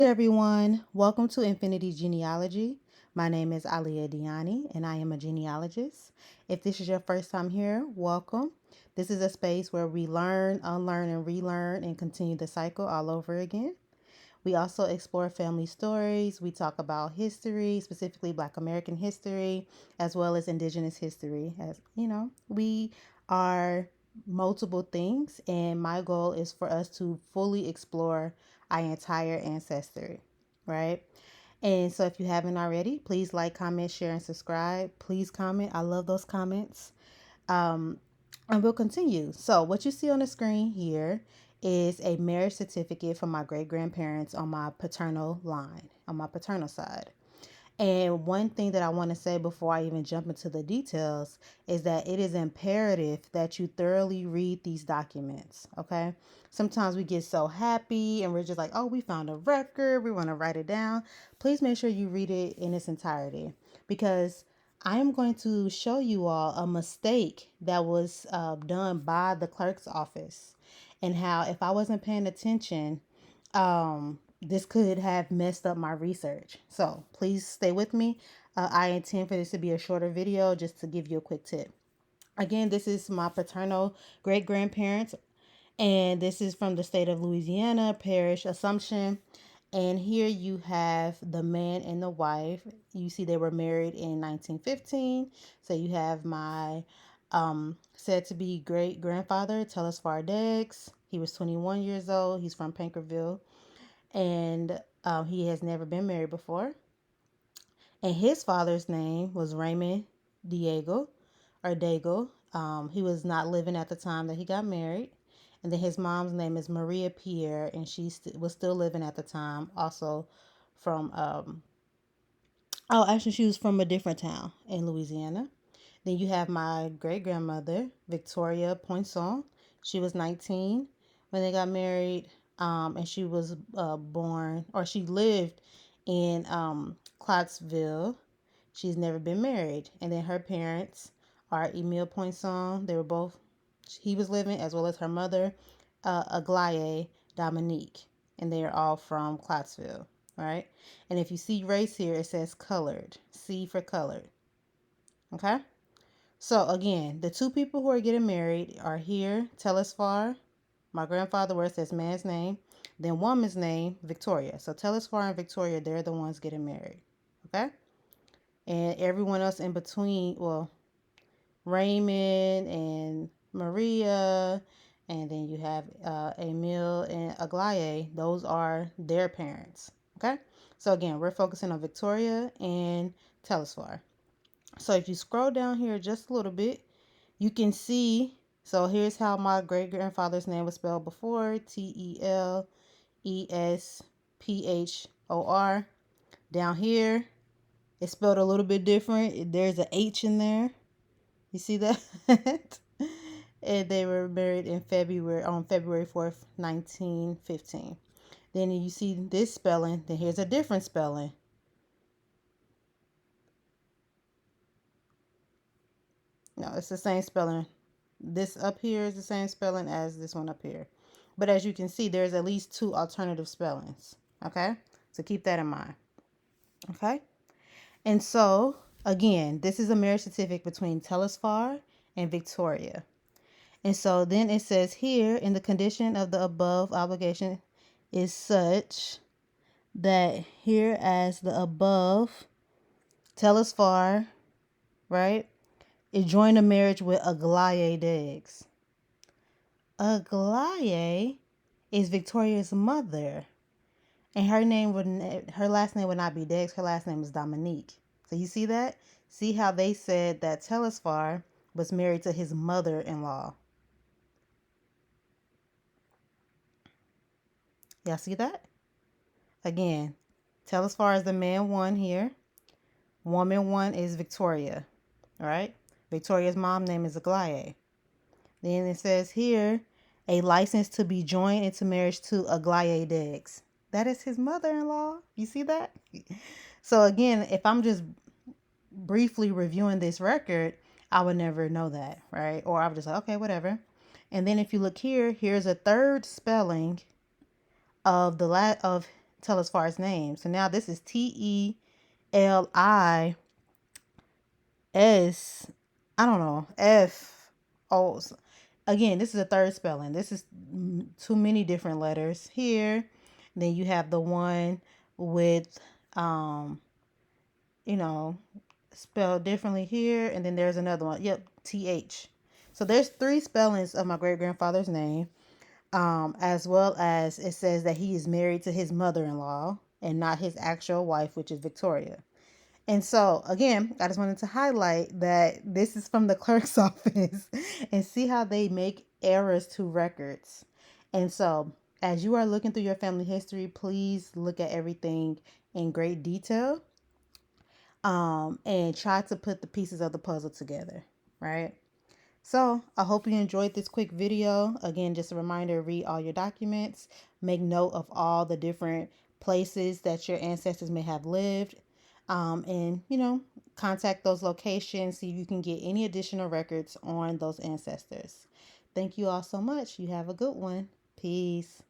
Hey everyone, welcome to Infinity Genealogy. My name is Aliyah Diani and I am a genealogist. If this is your first time here, welcome. This is a space where we learn, unlearn, and relearn and continue the cycle all over again. We also explore family stories. We talk about history, specifically Black American history, as well as Indigenous history. As you know, we are multiple things, and my goal is for us to fully explore our entire ancestry, right? And so, if you haven't already, please like, comment, share, and subscribe. Please comment. I love those comments. Um, and we'll continue. So, what you see on the screen here is a marriage certificate from my great grandparents on my paternal line, on my paternal side. And one thing that I want to say before I even jump into the details is that it is imperative that you thoroughly read these documents. Okay. Sometimes we get so happy and we're just like, oh, we found a record. We want to write it down. Please make sure you read it in its entirety because I am going to show you all a mistake that was done by the clerk's office and how if I wasn't paying attention, this could have messed up my research. So please stay with me. I intend for this to be a shorter video just to give you a quick tip. Again, this is my paternal great grandparents, and this is from the state of Louisiana, Parish Assumption. And here you have the man and the wife. You see, they were married in 1915. So you have my said to be great grandfather, Telesphore Diggs. He was 21 years old. He's from Pankerville and he has never been married before. And his father's name was Raymond Diego or Dago. He was not living at the time that he got married. And then his mom's name is Maria Pierre, and she was still living at the time, also from, oh, actually, she was from a different town in Louisiana. Then you have my great grandmother, Victoria Poinson. She was 19 when they got married, and she was born, or she lived in Clarksville. She's never been married. And then her parents are Emile Poinson. They were both, he was living, as well as her mother, Aglaé Dominique. And they are all from Clarksville, right? And if you see race here, it says colored. C for colored. Okay? So again, the two people who are getting married are here, Telesphore, my grandfather, where it says man's name, then woman's name, Victoria. So Telesphore and Victoria, they're the ones getting married. Okay? And everyone else in between, well, Raymond and Maria, and then you have Emil and Aglaé. Those are their parents. Okay? So again, we're focusing on Victoria and Telesphore. So if you scroll down here just a little bit, you can see. So here's how my great grandfather's name was spelled before: Telesphor. Down here, it's spelled a little bit different. There's an H in there. You see that? And they were married in February 4th, 1915. Then you see this spelling. Then here's a different spelling. No, it's the same spelling. This up here is the same spelling as this one up here. But as you can see, there's at least two alternative spellings. Okay? So keep that in mind. Okay? And so, again, this is a marriage certificate between Telesphore and Victoria. And so then it says here, in the condition of the above obligation is such that here as the above, Telesphore, right, it joined a marriage with Aglaé Diggs. Aglaé is Victoria's mother, and her last name would not be Diggs. Her last name is Dominique. So you see that? See how they said that Telesphore was married to his mother-in-law. Y'all see that? Again, Telesphore is the man one here. Woman one is Victoria. All right? Victoria's mom name is Aglaé. Then it says here, a license to be joined into marriage to Aglaé Diggs. That is his mother-in-law. You see that? So again, if I'm just briefly reviewing this record, I would never know that, right? Or I would just like, okay, whatever. And then if you look here, here's a third spelling of tell as far as names. So now this is Telis. I don't know, F O. Again, this is a third spelling. This is too many different letters here. Then you have the one with, um, you know, spelled differently here. And then there's another one. Yep, TH. So there's three spellings of my great grandfather's name. As well as it says that he is married to his mother-in-law and not his actual wife, which is Victoria. And so, again, I just wanted to highlight that this is from the clerk's office and see how they make errors to records. And so, as you are looking through your family history, please look at everything in great detail, and try to put the pieces of the puzzle together, right? So I hope you enjoyed this quick video. Again, just a reminder, read all your documents, make note of all the different places that your ancestors may have lived, and, contact those locations so you can get any additional records on those ancestors. Thank you all so much. You have a good one. Peace.